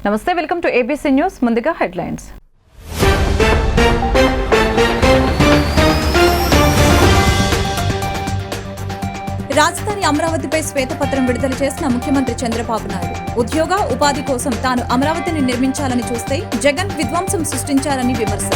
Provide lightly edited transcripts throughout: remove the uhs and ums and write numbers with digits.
నమస్తే, welcome to ABC news. ముందుగా headlines. రాజధాని అమరావతిపై శ్వేతపత్రం విడుదల చేసిన ముఖ్యమంత్రి చంద్రబాబు నాయుడు. ఉద్యోగ ఉపాధి కోసం తాను అమరావతిని నిర్మించాలని చూస్తే జగన్ విధ్వంసం సృష్టించారని విమర్శ.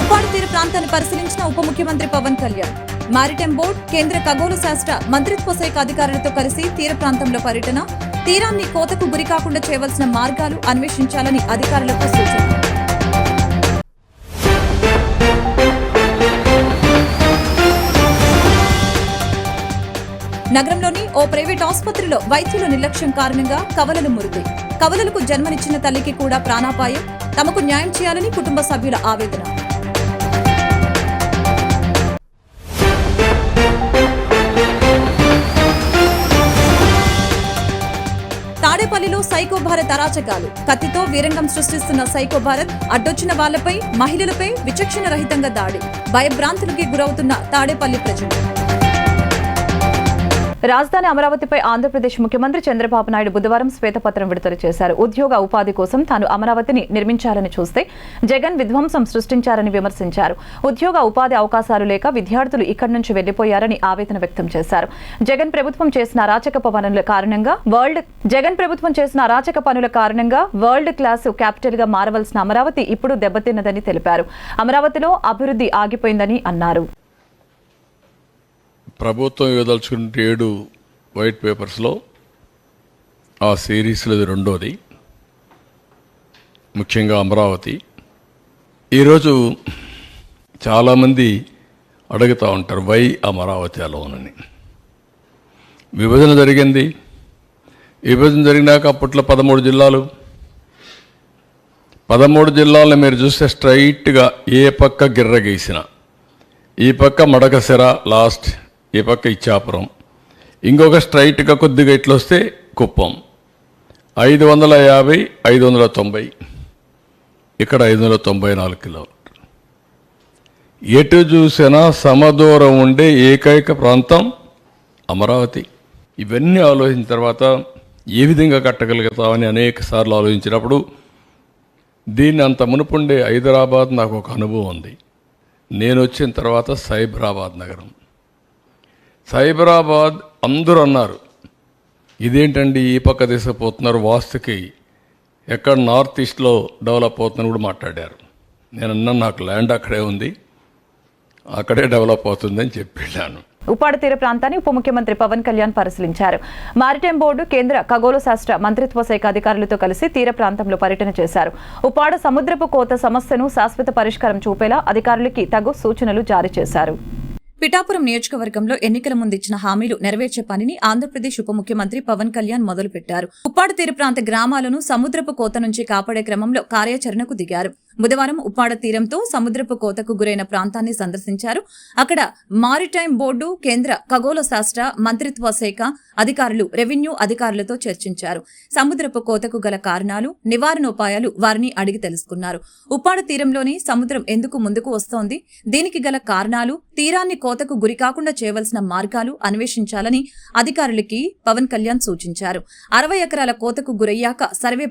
ఉప్పాడ తీర ప్రాంతాన్ని పరిశీలించిన ఉప ముఖ్యమంత్రి పవన్ కళ్యాణ్. మారిటైమ్ బోర్డు, కేంద్ర ఖగోళ శాస్త్ర మంత్రిత్వ శాఖ అధికారులతో కలిసి తీర ప్రాంతంలో పర్యటన. తీరాన్ని కోతకు గురికాకుండా చేయవలసిన మార్గాలు అన్వేషించాలని అధికారులకు సూచన. నగరంలోని ఓ ప్రైవేట్ ఆసుపత్రిలో వైద్యుల నిర్లక్ష్యం కారణంగా కవలలు మృతి. కవలలకు జన్మనిచ్చిన తల్లికి కూడా ప్రాణాపాయం. తమకు న్యాయం చేయాలని కుటుంబ సభ్యుల ఆవేదన. తాడేపల్లిలో సైకో భారత్ అరాచకాలు. కత్తితో వీరంగం సృష్టిస్తున్న సైకో భారత్ అడ్డొచ్చిన వాళ్లపై, మహిళలపై విచక్షణ రహితంగా దాడి. భయభ్రాంతులకి గురవుతున్న తాడేపల్లి ప్రజలు. రాజధాని అమరావతిపై ఆంధ్రప్రదేశ్ ముఖ్యమంత్రి చంద్రబాబు నాయుడు బుధవారం శ్వేతపత్రం విడుదల చేశారు. ఉద్యోగ ఉపాధి కోసం తాను అమరావతిని నిర్మించాలని చూస్తే జగన్ విధ్వంసం సృష్టించారని విమర్శించారు. ఉద్యోగ ఉపాధి అవకాశాలు లేక విద్యార్థులు ఇక్కడి నుంచి వెళ్లిపోయారని ఆవేదన వ్యక్తం చేశారు. జగన్ ప్రభుత్వం చేసిన అరాచక పనుల కారణంగా వరల్డ్ క్లాస్ క్యాపిటల్ గా మారవలసిన అమరావతి ఇప్పుడు దెబ్బతిన్నదని తెలిపారు. అమరావతిలో అభివృద్ధి ఆగిపోయిందని అన్నారు. ప్రభుత్వం ఇవ్వదలుచుకున్న 7 వైట్ పేపర్స్లో ఆ సిరీస్లో ఇది రెండోది. ముఖ్యంగా అమరావతి. ఈరోజు చాలామంది అడుగుతూ ఉంటారు, వై అమరావతి అలోనని. విభజన జరిగింది. విభజన జరిగినాక అప్పట్లో 13 జిల్లాలు. 13 జిల్లాలను మీరు చూస్తే స్ట్రైట్గా ఏ పక్క గిర్ర గీసిన, ఈ పక్క మడకసిర లాస్ట్, ఈ పక్క ఇచ్చాపురం, ఇంకొక స్ట్రైట్గా కొద్దిగా ఇట్లా వస్తే కుప్పం. 550, 590, ఇక్కడ 594 కిలోమీటర్లు. ఎటు చూసినా సమదూరం ఉండే ఏకైక ప్రాంతం అమరావతి. ఇవన్నీ ఆలోచించిన తర్వాత ఏ విధంగా కట్టగలుగుతామని అనేక సార్లు ఆలోచించినప్పుడు దీన్ని అంత మునుపుండే హైదరాబాద్ నాకు ఒక అనుభవం ఉంది. నేను వచ్చిన తర్వాత సైబరాబాద్ నగరం. సైబరాబాద్ అందరూ అన్నారు, ఇదేంటండి ఈ పక్క తీసుకుపోతున్నారు, వాస్తుకి ఎక్కడ నార్త్ ఈస్ట్లో డెవలప్ అవుతుందని కూడా మాట్లాడారు. నేను అన్నాను, నాకు ల్యాండ్ అక్కడే ఉంది, అక్కడే డెవలప్ అవుతుందని చెప్పి వెళ్ళాను. ఉప్పాడ తీర ప్రాంతాన్ని ఉప ముఖ్యమంత్రి పవన్ కళ్యాణ్ పరిశీలించారు. మారిటైమ్ బోర్డు, కేంద్ర ఖగోళ శాస్త్ర మంత్రిత్వ శాఖ అధికారులతో కలిసి తీర ప్రాంతంలో పర్యటన చేశారు. ఉప్పాడ సముద్రపు కోత సమస్యను శాశ్వత పరిష్కారం చూపేలా అధికారులకి తగు సూచనలు జారీ చేశారు. పిఠాపురం నియోజకవర్గంలో ఎన్నికల ముందు ఇచ్చిన హామీలు నెరవేర్చే పనిని ఆంధ్రప్రదేశ్ ఉప ముఖ్యమంత్రి పవన్ కళ్యాణ్ మొదలుపెట్టారు. ఉప్పాడ తీర ప్రాంత గ్రామాలను సముద్రపు కోత నుంచి కాపాడే క్రమంలో కార్యాచరణకు దిగారు. బుధవారం ఉప్పాడ తీరంతో సముద్రపు కోతకు గురైన ప్రాంతాన్ని సందర్శించారు. అక్కడ మారిటైమ్ బోర్డు, కేంద్ర ఖగోళ శాస్త్ర మంత్రిత్వ శాఖ అధికారులు, రెవెన్యూ అధికారులతో చర్చించారు. సముద్రపు కోతకు గల కారణాలు, నివారణోపాయాలు వారిని అడిగి తెలుసుకున్నారు. ఉప్పాడ తీరంలోని సముద్రం ఎందుకు ముందుకు వస్తోంది, దీనికి గల కారణాలు, తీరాన్ని కోతకు గురికాకుండా చేయవలసిన మార్గాలు అన్వేషించాలని అధికారులకి పవన్ కళ్యాణ్ సూచించారు. 60 ఎకరాల కోతకు గురయ్యాక సర్వే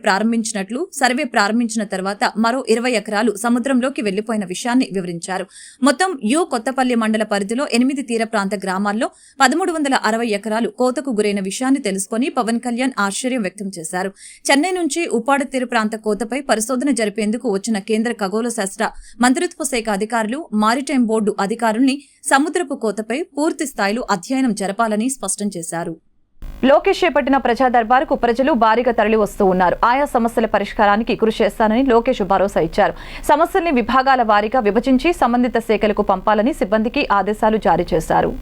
ప్రారంభించిన తర్వాత మరో 20 ఎకరాలు సముద్రంలోకి వెళ్లిపోయిన విషయాన్ని వివరించారు. మొత్తం కొత్తపల్లి మండల పరిధిలో 8 తీర ప్రాంత గ్రామాల్లో 1360 ఎకరాలు కోతకు గురైన విషయాన్ని తెలుసుకుని పవన్ కళ్యాణ్ ఆశ్చర్యం వ్యక్తం చేశారు. చెన్నై నుంచి ఉప్పాడ తీర ప్రాంత కోతపై పరిశోధన జరిపేందుకు వచ్చిన కేంద్ర ఖగోళ శాస్త్ర మంత్రిత్వ శాఖ అధికారులు, మారిటైమ్ బోర్డు అధికారుల్ని సముద్రపు కోతపై పూర్తి స్థాయిలో అధ్యయనం జరపాలని స్పష్టం చేశారు. లోకేష్ చేపట్టిన ప్రజా దర్బారుకు ప్రజలు భారీగా తరలి వస్తూ ఉన్నారు. ఆయా సమస్యల పరిష్కారానికి కృషి చేస్తానని లోకేష్ భరోసా ఇచ్చారు. సమస్యల్ని విభాగాల వారీగా విభజించి సంబంధిత శాఖలకు పంపాలని సిబ్బందికి ఆదేశాలు జారీ చేశారు.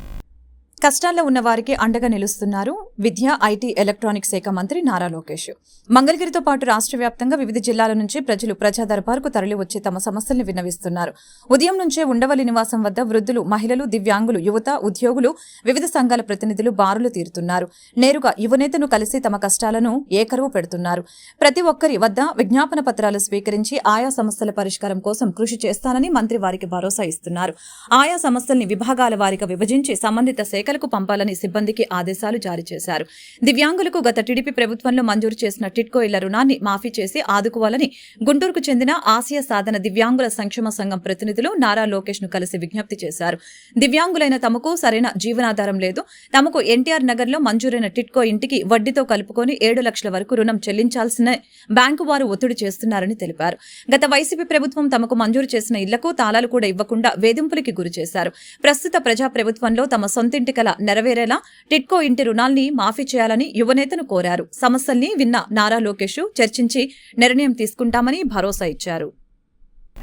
కష్టాల్లో ఉన్న వారికి అండగా నిలుస్తున్నారు విద్య, ఐటీ, ఎలక్ట్రానిక్స్ శాఖ మంత్రి నారా లోకేష్. మంగళగిరితో పాటు రాష్ట్ర వ్యాప్తంగా వివిధ జిల్లాల నుంచి ప్రజలు ప్రజా దర్బారుకు తరలి వచ్చి తమ సమస్యల్ని విన్నవిస్తున్నారు. ఉదయం నుంచే ఉండవల్లి నివాసం వద్ద వృద్ధులు, మహిళలు, దివ్యాంగులు, యువత, ఉద్యోగులు, వివిధ సంఘాల ప్రతినిధులు బారులు తీరుతున్నారు. నేరుగా యువనేతను కలిసి తమ కష్టాలను ఏకరువు పెడుతున్నారు. ప్రతి ఒక్కరి వద్ద విజ్ఞాపన పత్రాలు స్వీకరించి ఆయా సమస్యల పరిష్కారం కోసం కృషి చేస్తానని మంత్రి వారికి భరోసా ఇస్తున్నారు. ఆయా సమస్యల్ని విభాగాల వారీగా విభజించి సంబంధిత శాఖలకు ఇళ్లకు పంపాలని సిబ్బందికి ఆదేశాలు జారీ చేశారు. దివ్యాంగులకు గత టీడీపీ ప్రభుత్వంలో మంజూరు చేసిన టిడ్కో ఇళ్ల రుణాన్ని మాఫీ చేసి ఆదుకోవాలని గుంటూరుకు చెందిన ఆసియా సాధన దివ్యాంగుల సంక్షేమ సంఘం ప్రతినిధులు నారా లోకేష్ ను కలిసి విజ్ఞప్తి చేశారు. దివ్యాంగులైన తమకు సరైన జీవనాధారం లేదు, తమకు ఎన్టీఆర్ నగర్ లో మంజూరైన టిడ్కో ఇంటికి వడ్డీతో కలుపుకొని 7 లక్షల వరకు రుణం చెల్లించాల్సిన బ్యాంకు వారు ఒత్తిడి చేస్తున్నారని తెలిపారు. గత వైసీపీ ప్రభుత్వం తమకు మంజూరు చేసిన ఇళ్లకు తాళాలు కూడా ఇవ్వకుండా వేధింపులకి గురి చేశారు. ప్రస్తుత ప్రజా ప్రభుత్వంలో తమ సొంతింటి కల నెరవేరేలా టిడ్కో ఇంటి రుణాల్ని మాఫీ చేయాలని యువనేతను కోరారు. సమస్యల్ని విన్న నారా లోకేష్ చర్చించి నిర్ణయం తీసుకుంటామని భరోసా ఇచ్చారు.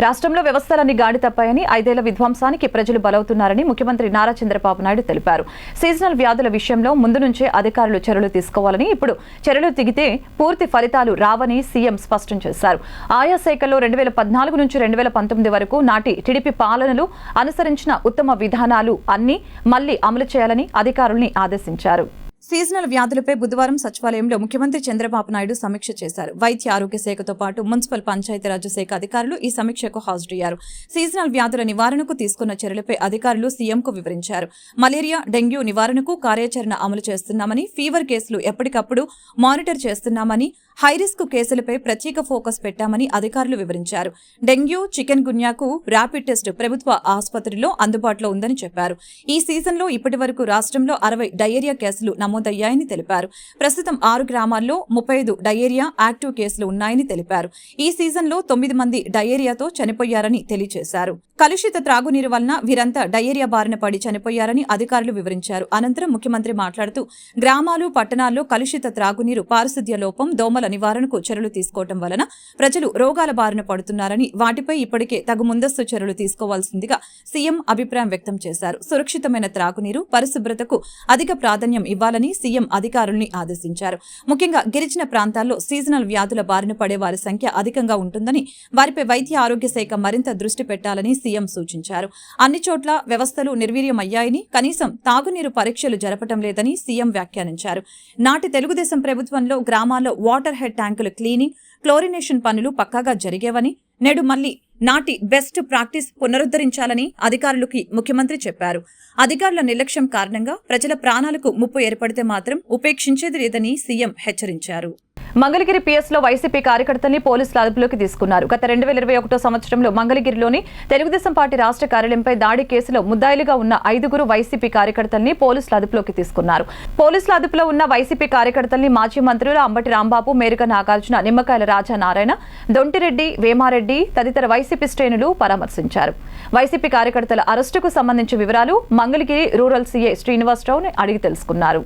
రాష్ట్రంలో వ్యవస్థలన్నీ గాడి తప్పాయని 5 ఏళ్ల విధ్వంసానికి ప్రజలు బలవుతున్నారని ముఖ్యమంత్రి నారా చంద్రబాబు నాయుడు తెలిపారు. సీజనల్ వ్యాధుల విషయంలో ముందు నుంచే అధికారులు చర్యలు తీసుకోవాలని, ఇప్పుడు చర్యలు దిగితే పూర్తి ఫలితాలు రావని సీఎం స్పష్టం చేశారు. ఆయా శాఖల్లో 2014 నుంచి 2019 వరకు నాటి టీడీపీ పాలనలు అనుసరించిన ఉత్తమ విధానాలు అన్ని మళ్లీ అమలు చేయాలని అధికారుల్ని ఆదేశించారు. సీజనల్ వ్యాధులపై బుధవారం సచివాలయంలో ముఖ్యమంత్రి చంద్రబాబు నాయుడు సమీక్ష చేశారు. వైద్య ఆరోగ్య శాఖతో పాటు మున్సిపల్ పంచాయతీరాజ్ శాఖ అధికారులు ఈ సమీక్షకు హాజరయ్యారు. సీజనల్ వ్యాధుల నివారణకు తీసుకున్న చర్యలపై అధికారులు సీఎంకు వివరించారు. మలేరియా, డెంగ్యూ నివారణకు కార్యాచరణ అమలు చేస్తున్నామని, ఫీవర్ కేసులు ఎప్పటికప్పుడు మానిటర్ చేస్తున్నామని, హైరిస్క్ కేసులపై ప్రత్యేక ఫోకస్ పెట్టామని అధికారులు వివరించారు. డెంగ్యూ, చికెన్ గున్యాకు ర్యాపిడ్ టెస్ట్ ప్రభుత్వ ఆసుపత్రిలో అందుబాటులో ఉందని చెప్పారు. ఈ సీజన్లో ఇప్పటి వరకు రాష్ట్రంలో 60 డయేరియా కేసులు నమోదయ్యాయని తెలిపారు. ప్రస్తుతం 6 గ్రామాల్లో 35 డయేరియా యాక్టివ్ కేసులు ఉన్నాయని తెలిపారు. ఈ సీజన్లో 9 మంది డయేరియాతో చనిపోయారని తెలియజేశారు. కలుషిత త్రాగునీరు వలన వీరంతా డయేరియా బారిన పడి చనిపోయారని అధికారులు వివరించారు. అనంతరం ముఖ్యమంత్రి మాట్లాడుతూ గ్రామాలు, పట్టణాల్లో కలుషిత త్రాగునీరు, పారిశుద్ధ్య లోపం, దోమల నివారణకు చర్యలు తీసుకోవడం వలన ప్రజలు రోగాల బారిన పడుతున్నారని, వాటిపై ఇప్పటికే తగు ముందస్తు చర్యలు తీసుకోవాల్సిందిగా సీఎం అభిప్రాయం వ్యక్తం చేశారు. సురక్షితమైన త్రాగునీరు, పరిశుభ్రతకు అధిక ప్రాధాన్యం ఇవ్వాలని సీఎం అధికారుల్ని ఆదేశించారు. ముఖ్యంగా గిరిజన ప్రాంతాల్లో సీజనల్ వ్యాధుల బారిన పడే వారి సంఖ్య అధికంగా ఉంటుందని, వారిపై వైద్య ఆరోగ్య శాఖ మరింత దృష్టి పెట్టాలని సీఎం సూచించారు. అన్ని చోట్ల వ్యవస్థలు నిర్వీర్యమయ్యాయని, కనీసం తాగునీరు పరీక్షలు జరపడం లేదని సీఎం వ్యాఖ్యానించారు. నాటి తెలుగుదేశం ప్రభుత్వంలో గ్రామాల్లో వాటర్ హెడ్ ట్యాంకుల క్లీనింగ్, క్లోరినేషన్ పనులు పక్కాగా జరిగేవని, నేడు మళ్లీ నాటి బెస్ట్ ప్రాక్టీస్ పునరుద్ధరించాలని అధికారులకి ముఖ్యమంత్రి చెప్పారు. అధికారుల నిర్లక్ష్యం కారణంగా ప్రజల ప్రాణాలకు ముప్పు ఏర్పడితే మాత్రం ఉపేక్షించేది లేదని సీఎం హెచ్చరించారు. మంగళగిరి పిఎస్లో వైసీపీ కార్యకర్తల్ని పోలీసులు అదుపులోకి తీసుకున్నారు. గత 2021 సంవత్సరంలో మంగళగిరిలోని తెలుగుదేశం పార్టీ రాష్ట్ర కార్యాలయంపై దాడి కేసులో ముద్దాయిలుగా ఉన్న 5 వైసీపీ కార్యకర్తల్ని పోలీసులు అదుపులోకి తీసుకున్నారు. పోలీసుల అదుపులో ఉన్న వైసీపీ కార్యకర్తల్ని మాజీ మంత్రులు అంబటి రాంబాబు, మేరుక నాగార్జున, నిమ్మకాయల రాజా నారాయణ, దొంటిరెడ్డి, వేమారెడ్డి తదితర వైసీపీ శ్రేణులు పరామర్శించారు. వైసీపీ కార్యకర్తల అరెస్టుకు సంబంధించిన వివరాలు మంగళగిరి రూరల్ సీఏ శ్రీనివాసరావుని అడిగి తెలుసుకున్నారు.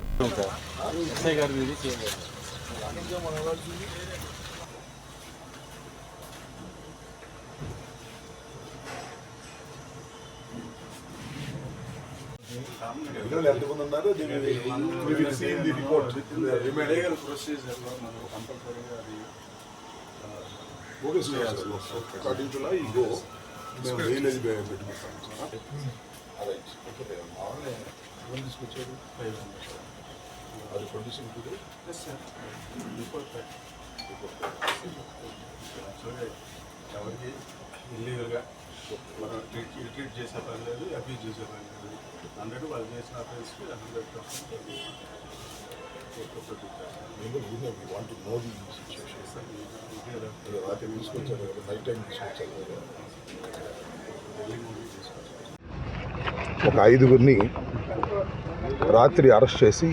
ఎంతమంది ఉన్నారు అది ప్రొడ్యూసింగ్ ఎవరికి ఇల్లీగల్గా మనం ట్రీట్ చేసే పని లేదు, అబ్యూజ్ చేసే పని లేదు. 100 వాళ్ళు చేసిన అఫెన్స్కి 100% రాత్రి తీసుకొచ్చారు కదా, నైట్ టైం తీసుకొచ్చారు కదా. ఒక 5గురిని రాత్రి అరెస్ట్ చేసి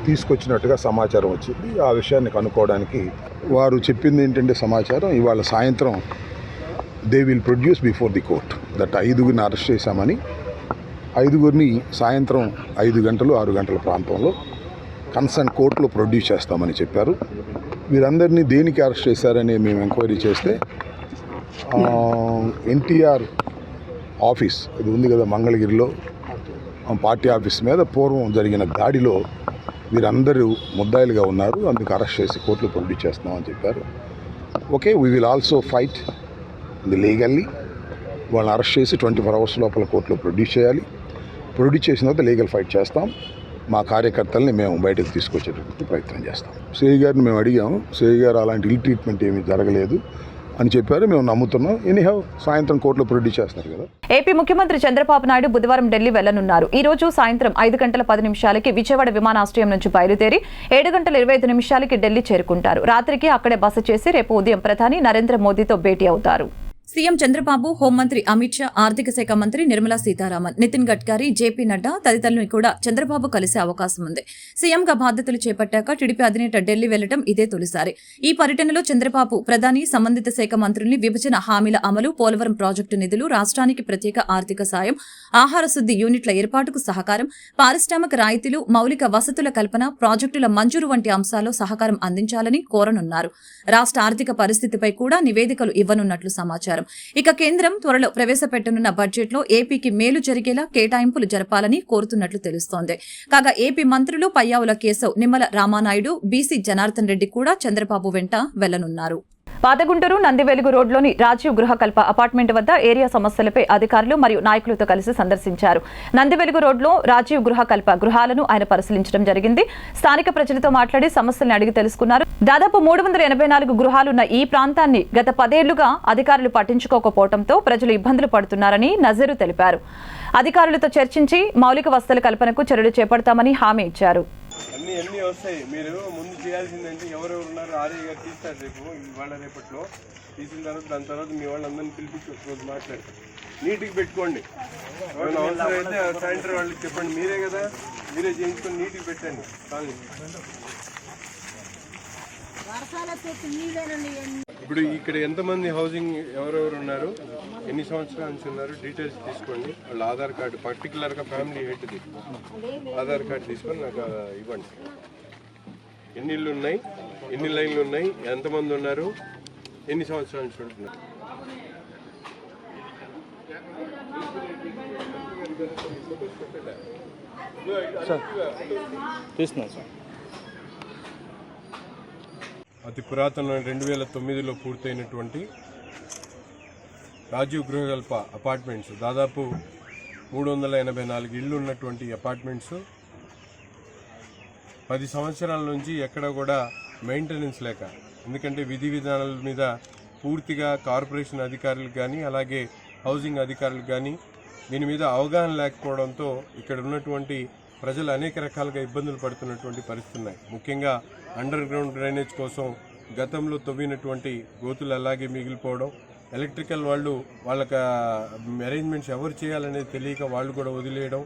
తీసుకొచ్చినట్టుగా సమాచారం వచ్చింది. ఆ విషయాన్ని కనుక్కోవడానికి వారు చెప్పింది ఏంటంటే సమాచారం, ఇవాళ సాయంత్రం they will produce before the court that 5గురిని అరెస్ట్ చేశామని, 5గురిని సాయంత్రం 5 గంటలు 6 గంటల ప్రాంతంలో కన్సర్న్ కోర్టులో ప్రొడ్యూస్ చేస్తామని చెప్పారు. వీరందరినీ దేనికి అరెస్ట్ చేశారని మేము ఎంక్వైరీ చేస్తే ఎన్టీఆర్ ఆఫీస్ ఇది ఉంది కదా మంగళగిరిలో, పార్టీ ఆఫీస్ మీద పూర్వం జరిగిన దాడిలో వీరందరూ ముద్దాయిలుగా ఉన్నారు, అందుకు అరెస్ట్ చేసి కోర్టులో ప్రొడ్యూస్ చేస్తున్నామని చెప్పారు. Okay, we will also fight the legally. వాళ్ళని అరెస్ట్ చేసి 24 hours లోపల కోర్టులో ప్రొడ్యూస్ చేయాలి. ప్రొడ్యూస్ చేసిన తర్వాత లీగల్ ఫైట్ చేస్తాం. మా కార్యకర్తల్ని మేము బయటకు తీసుకొచ్చేటటువంటి ప్రయత్నం చేస్తాం. సిఐ గారిని మేము అడిగాము. సిఐ గారు అలాంటి ఇల్ ట్రీట్మెంట్ ఏమీ జరగలేదు, అని చెప్పారు. మేము నమ్ముతున్నాం. ఎనీహౌ సాయంత్రం కోర్టులో ప్రొడ్యూస్ చేస్తారు కదా. ఏపీ ముఖ్యమంత్రి చంద్రబాబు నాయుడు బుధవారం ఢిల్లీ వెళ్లనున్నారు. ఈ రోజు సాయంత్రం 5:10 విజయవాడ విమానాశ్రయం నుంచి బయలుదేరి 7:25 ఢిల్లీ చేరుకుంటారు. రాత్రికి అక్కడే బస చేసి రేపు ఉదయం ప్రధాని నరేంద్ర మోదీతో భేటీ అవుతారు. సీఎం చంద్రబాబు, హోంమంత్రి అమిత్ షా, ఆర్థిక శాఖ మంత్రి నిర్మలా సీతారామన్, నితిన్ గడ్కరీ, జేపీ నడ్డా తదితరులను కూడా చంద్రబాబు కలిసే అవకాశం ఉంది. సీఎంగా బాధ్యతలు చేపట్టాక టీడీపీ అధినేత ఢిల్లీ వెళ్లడం ఇదే తొలిసారి. ఈ పర్యటనలో చంద్రబాబు ప్రధాని, సంబంధిత శాఖ మంత్రుల్ని విభజన హామీల అమలు, పోలవరం ప్రాజెక్టు నిధులు, రాష్ట్రానికి ప్రత్యేక ఆర్థిక సాయం, ఆహార శుద్ధి యూనిట్ల ఏర్పాటుకు సహకారం, పారిశ్రామిక రాయితీలు, మౌలిక వసతుల కల్పన, ప్రాజెక్టుల మంజూరు వంటి అంశాల్లో సహకారం అందించాలని కోరనున్నారు. రాష్ట్ర ఆర్థిక పరిస్థితిపై కూడా నివేదికలు ఇవ్వనున్నట్లు సమాచారం. ఇక కేంద్రం త్వరలో ప్రవేశపెట్టనున్న బడ్జెట్లో ఏపీకి మేలు జరిగేలా కేటాయింపులు జరపాలని కోరుతున్నట్లు తెలుస్తోంది. కాగా ఏపీ మంత్రులు పయ్యావుల కేశవ్, నిమ్మల రామానాయుడు, బీసీ జనార్దన్ రెడ్డి కూడా చంద్రబాబు వెంట వెళ్లనున్నారు. పాతగుంటూరు నందివెలుగు రోడ్లోని రాజీవ్ గృహకల్ప అపార్ట్మెంట్ వద్ద ఏరియా సమస్యలపై అధికారులు మరియు నాయకులతో కలిసి సందర్శించారు. నందివెలుగు రోడ్లో రాజీవ్ గృహకల్ప గృహాలను ఆయన పరిశీలించడం జరిగింది. స్థానిక ప్రజలతో మాట్లాడి సమస్యలను అడిగి తెలుసుకున్నారు. దాదాపు 384 గృహాలున్న ఈ ప్రాంతాన్ని గత 10 ఏళ్లుగా అధికారులు పట్టించుకోకపోవడంతో ప్రజలు ఇబ్బందులు పడుతున్నారని నజరు తెలిపారు. అధికారులతో చర్చించి మౌలిక వసతుల కల్పనకు చర్యలు చేపడతామని హామీ ఇచ్చారు. అన్నీ వస్తాయి. మీరు ముందు చేయాల్సిందంటే ఎవరెవరు ఉన్నారు ఆర్ఐ గారు తీస్తారు రేపు ఇవాళ రేపట్లో తీసిన తర్వాత దాని తర్వాత మీ వాళ్ళందరినీ పిలిపించి రోజు మాట్లాడతారు. నీట్గా పెట్టుకోండి. అవసరం అయితే సాయంత్రం వాళ్ళకి చెప్పండి. మీరే కదా, మీరే చేయించుకొని నీట్గా పెట్టండి. ఇప్పుడు ఇక్కడ ఎంతమంది హౌసింగ్ ఎవరెవరు ఉన్నారు, ఎన్ని సంవత్సరాల నుంచి ఉన్నారు, డీటెయిల్స్ తీసుకోండి. వాళ్ళ ఆధార్ కార్డు, పర్టికులర్గా ఫ్యామిలీ హెడ్ది ఆధార్ కార్డు తీసుకొని నాకు ఇవ్వండి. ఎన్ని ఇళ్ళు ఉన్నాయి, ఎన్ని లైన్లు ఉన్నాయి, ఎంతమంది ఉన్నారు, ఎన్ని సంవత్సరాల నుంచి ఉంటున్నారు. తీస్తున్నాను సార్. అతి పురాతన 2009లో పూర్తయినటువంటి రాజీవ్ గృహకల్ప అపార్ట్మెంట్స్, దాదాపు 384 ఇళ్ళు ఉన్నటువంటి అపార్ట్మెంట్స్ 10 సంవత్సరాల నుంచి ఎక్కడ కూడా మెయింటెనెన్స్ లేక, ఎందుకంటే విధి విధానాల మీద పూర్తిగా కార్పొరేషన్ అధికారులకు కానీ అలాగే హౌసింగ్ అధికారులకు కానీ దీని మీద అవగాహన లేకపోవడంతో ఇక్కడ ఉన్నటువంటి ప్రజలు అనేక రకాలుగా ఇబ్బందులు పడుతున్నటువంటి పరిస్థితులు ఉన్నాయి. ముఖ్యంగా అండర్ గ్రౌండ్ డ్రైనేజ్ కోసం గతంలో తవ్వినటువంటి గోతులు అలాగే మిగిలిపోవడం, ఎలక్ట్రికల్ వాళ్ళు వాళ్ళకి అరేంజ్మెంట్స్ ఎవరు చేయాలనేది తెలియక వాళ్ళు కూడా వదిలేయడం,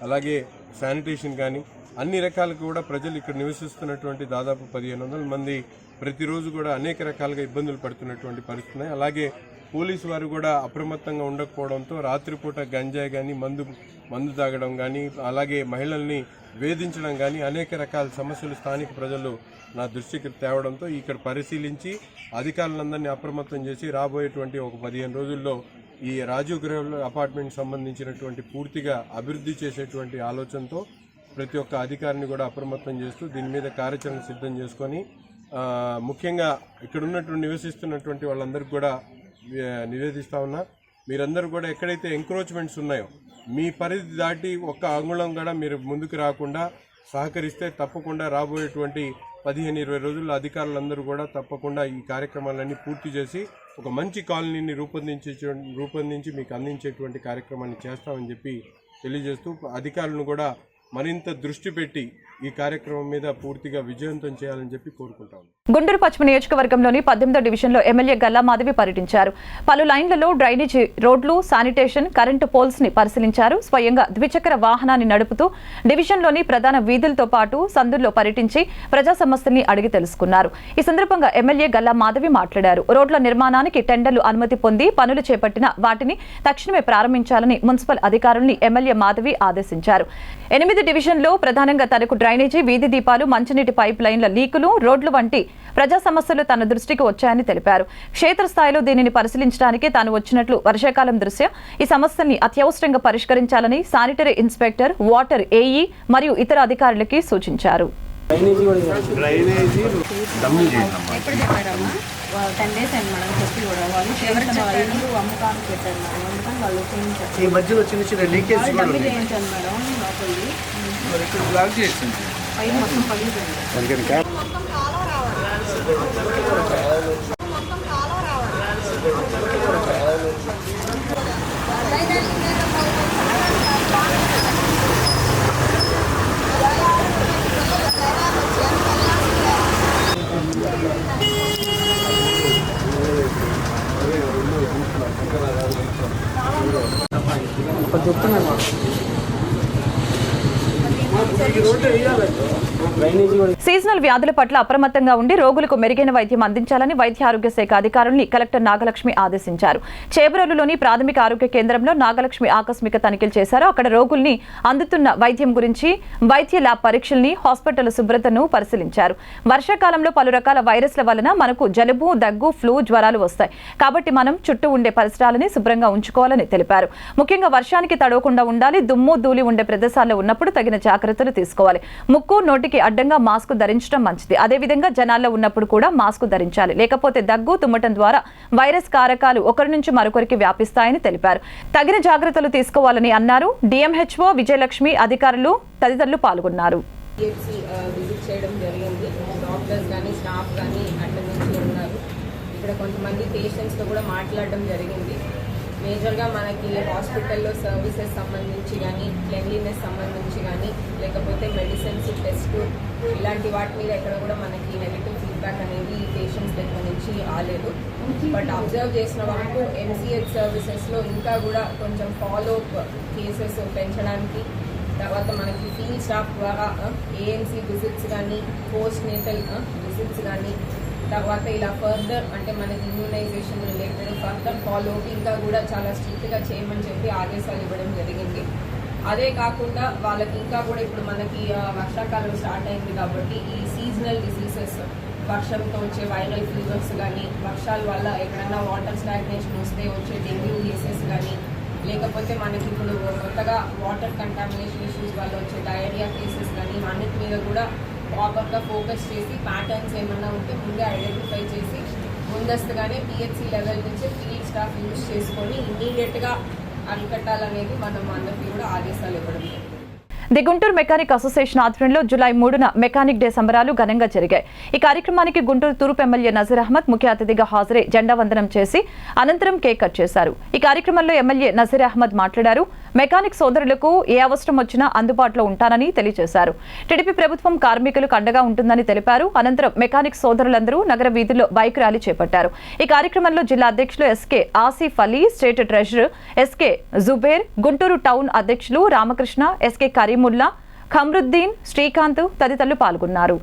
అలాగే శానిటేషన్ కానీ అన్ని రకాలుగా కూడా ప్రజలు ఇక్కడ నివసిస్తున్నటువంటి దాదాపు 1500 మంది ప్రతిరోజు కూడా అనేక రకాలుగా ఇబ్బందులు పడుతున్నటువంటి పరిస్థితున్నాయి. అలాగే పోలీసు వారు కూడా అప్రమత్తంగా ఉండకపోవడంతో రాత్రిపూట గంజాయి కానీ మందు తాగడం కానీ అలాగే మహిళల్ని వేధించడం కానీ అనేక రకాల సమస్యలు స్థానిక ప్రజలు నా దృష్టికి తేవడంతో ఇక్కడ పరిశీలించి అధికారులందరినీ అప్రమత్తం చేసి రాబోయేటువంటి ఒక 15 రోజుల్లో ఈ రాజీవ్ గృహ అపార్ట్మెంట్ సంబంధించినటువంటి పూర్తిగా అభివృద్ధి చేసేటువంటి ఆలోచనతో ప్రతి ఒక్క అధికారిని కూడా అప్రమత్తం చేస్తూ దీని మీద కార్యాచరణ సిద్ధం చేసుకొని ముఖ్యంగా ఇక్కడ ఉన్నటువంటి నివసిస్తున్నటువంటి వాళ్ళందరికీ కూడా నివేదిస్తా ఉన్నా, మీరందరూ కూడా ఎక్కడైతే ఎంక్రోచ్మెంట్స్ ఉన్నాయో మీ పరిధి దాటి ఒక్క అంగుళం కూడా మీరు ముందుకు రాకుండా సహకరిస్తే తప్పకుండా రాబోయేటువంటి 15-20 రోజుల్లో అధికారులందరూ కూడా తప్పకుండా ఈ కార్యక్రమాలన్నీ పూర్తి చేసి ఒక మంచి కాలనీని రూపొందించి మీకు అందించేటువంటి కార్యక్రమాన్ని చేస్తామని చెప్పి తెలియజేస్తూ అధికారులను కూడా మరింత దృష్టి పెట్టి ఈ కార్యక్రమం మీద పూర్తిగా విజయవంతం చేయాలని చెప్పి కోరుకుంటాం. గుంటూరు పశ్చిమ నియోజకవర్గంలోని 18వ డివిజన్లో ఎమ్మెల్యే గల్లా మాధవి పర్యటించారు. పలు లైన్లలో డ్రైనేజీ, రోడ్లు, శానిటేషన్, కరెంటు పోల్స్ ని పరిశీలించారు. స్వయంగా ద్విచక్ర వాహనాన్ని నడుపుతూ డివిజన్లోని ప్రధాన వీధులతో పాటు సందుల్లో పర్యటించి ప్రజా సమస్యల్ని అడిగి తెలుసుకున్నారు. ఈ సందర్భంగా ఎమ్మెల్యే గల్లా మాధవి మాట్లాడారు. రోడ్ల నిర్మాణానికి టెండర్లు అనుమతి పొంది పనులు చేపట్టిన వాటిని తక్షణమే ప్రారంభించాలని మున్సిపల్ అధికారుల్ని ఎమ్మెల్యే మాధవి ఆదేశించారు. 8 డివిజన్లో ప్రధానంగా తనకు డ్రైనేజీ, వీధి దీపాలు, మంచినీటి పైప్ లైన్ల లీకులు, రోడ్లు వంటి ప్రజా సమస్యలు తన దృష్టికి వచ్చాయని తెలిపారు. క్షేత్రస్థాయిలో దీనిని పరిశీలించడానికి తాను వచ్చినట్లు, వర్షాకాలం దృష్ట్యా ఈ సమస్యల్ని అత్యవసరంగా పరిష్కరించాలని శానిటరీ ఇన్స్పెక్టర్, వాటర్ ఏఈ మరియు ఇతర అధికారులకి సూచించారు. 10 days అయింది మేడం చెప్పి కూడా వాళ్ళు ఇల్లు అమ్మకానికి పెట్టారు మేడం. అందుకని వాళ్ళు చేయించారు. ఈ మధ్యలో చిన్న చిన్న లీకేజ్ డబ్బులు చేయించాను మేడం. లోపలిది బ్లాక్ చేసింది పైన మొత్తం పగిలిపోయింది. సీజనల్ వ్యాధుల పట్ల అప్రమత్తంగా ఉండి రోగులకు మెరుగైన వైద్యం అందించాలని వైద్య ఆరోగ్య శాఖ అధికారుల్ని కలెక్టర్ నాగలక్ష్మి ఆదేశించారు. చేబ్రోలులోని ప్రాథమిక ఆరోగ్య కేంద్రంలో నాగలక్ష్మి ఆకస్మిక తనిఖీలు చేశారు. అక్కడ రోగుల్ని అందుతున్న వైద్యం గురించి, వైద్య ల్యాబ్ పరీక్షల్ని, హాస్పిటల్ శుభ్రతను పరిశీలించారు. వర్షాకాలంలో పలు రకాల వైరస్ల వలన మనకు జలుబు, దగ్గు, ఫ్లూ, జ్వరాలు వస్తాయి. కాబట్టి మనం చుట్టూ ఉండే పరిసరాలని శుభ్రంగా ఉంచుకోవాలని తెలిపారు. ముఖ్యంగా వర్షానికి తడవకుండా ఉండాలి. దుమ్ము, ధూళి ఉండే ప్రదేశాల్లో ఉన్నప్పుడు తగిన జాగ్రత్తలు తీసుకోవాలి. ముక్కు, నోటికి అడ్డంగా మాస్క్ ధరించడం మంచిది. అదేవిధంగా జనాల్లో ఉన్నప్పుడు కూడా మాస్క్ ధరించాలి. లేకపోతే దగ్గు, తుమ్మటం ద్వారా వైరస్ కారకాలు ఒకరి నుంచి మరొకరికి వ్యాపిస్తాయని తెలిపారు. తగిన జాగ్రత్తలు తీసుకోవాలని అన్నారు. డిఎంహెచ్ఓ విజయలక్ష్మి, అధికారులు తదితరులు పాల్గొన్నారు. విజిట్ చేయడం జరిగింది. డాక్టర్స్ కానీ స్టాఫ్ కానీ అటెండెన్స్ ఉన్నారు. ఇక్కడ కొంతమంది పేషెంట్స్తో కూడా మాట్లాడడం జరిగింది. మేజర్గా మనకి హాస్పిటల్లో సర్వీసెస్ సంబంధించి కానీ, క్లెన్లీనెస్ సంబంధించి కానీ, లేకపోతే మెడిసిన్స్, టెస్ట్ ఇలాంటి వాటి మీద ఎక్కడ కూడా మనకి నెగటివ్ ఫీడ్బ్యాక్ అనేది పేషెంట్స్ దగ్గర నుంచి రాలేదు. బట్ అబ్జర్వ్ చేసిన వరకు ఎంసీహెచ్ సర్వీసెస్లో ఇంకా కూడా కొంచెం ఫాలోఅప్ కేసెస్ పెంచడానికి, తర్వాత మనకి ఫీల్డ్ స్టాఫ్ ద్వారా ఏఎన్సీ విజిట్స్ కానీ, పోస్ట్ నేటల్ విజిట్స్ కానీ, తర్వాత ఇలా ఫర్దర్ అంటే మనకి ఇమ్యూనైజేషన్ రిలేటెడ్ ఫర్దర్ ఫాలోఅప్ ఇంకా కూడా చాలా స్ట్రిక్ట్గా చేయమని చెప్పి ఆదేశాలు ఇవ్వడం జరిగింది. అదే కాకుండా వాళ్ళకి ఇంకా కూడా ఇప్పుడు మనకి వర్షాకాలం స్టార్ట్ అయింది కాబట్టి ఈ సీజనల్ డిసీజెస్, వర్షంతో వచ్చే వైరల్ ఫీవర్స్ కానీ, వర్షాల వల్ల ఎక్కడైనా వాటర్ స్టాగ్నేషన్ వస్తే వచ్చే డెంగ్యూ కేసెస్ కానీ, లేకపోతే మనకి ఇప్పుడు కొత్తగా వాటర్ కంటామినేషన్ ఇష్యూస్ వల్ల వచ్చే డయేరియా కేసెస్ కానీ, అన్నిటి మీద కూడా ప్రాపర్గా ఫోకస్ చేసి ప్యాటర్న్స్ ఏమన్నా ఉంటే ముందే ఐడెంటిఫై చేసి ముందస్తుగానే పిహెచ్సి లెవెల్ నుంచి ఫీల్డ్ స్టాఫ్ యూజ్ చేసుకొని ఇమ్మీడియట్గా అరికట్టాలనేది మనం అందరికీ కూడా ఆదేశాలు ఇవ్వడం జరిగింది. ది గుంటూరు మెకానిక్ అసోసియేషన్ ఆధ్వర్యంలో జూలై 3న మెకానిక్ డే సంబరాలు ఘనంగా జరిగాయి. ఈ కార్యక్రమానికి గుంటూరు తూర్పు ఎమ్మెల్యే నజీర్ అహ్మద్ ముఖ్య అతిథిగా హాజరై జెండా వందనం చేసి అనంతరం కేక్ కట్ చేశారు. ఈ కార్యక్రమంలో ఎమ్మెల్యే నజీర్ అహ్మద్ మాట్లాడారు. మెకానిక్ సోదరులకు ఏ అవసరం వచ్చినా అందుబాటులో ఉంటానని తెలియజేశారు. టీడీపీ ప్రభుత్వం కార్మికులకు అండగా ఉంటుందని తెలిపారు. అనంతరం మెకానిక్ సోదరులందరూ నగర వీధుల్లో బైక్ ర్యాలీ చేపట్టారు. ఈ కార్యక్రమంలో జిల్లా అధ్యక్షులు SK Asif Ali, state treasurer SK Zubair, Guntur town అధ్యక్షులు రామకృష్ణ, ఎస్కే కరీముల్లా, ఖమ్రుద్దీన్, శ్రీకాంత్ తదితరులు పాల్గొన్నారు.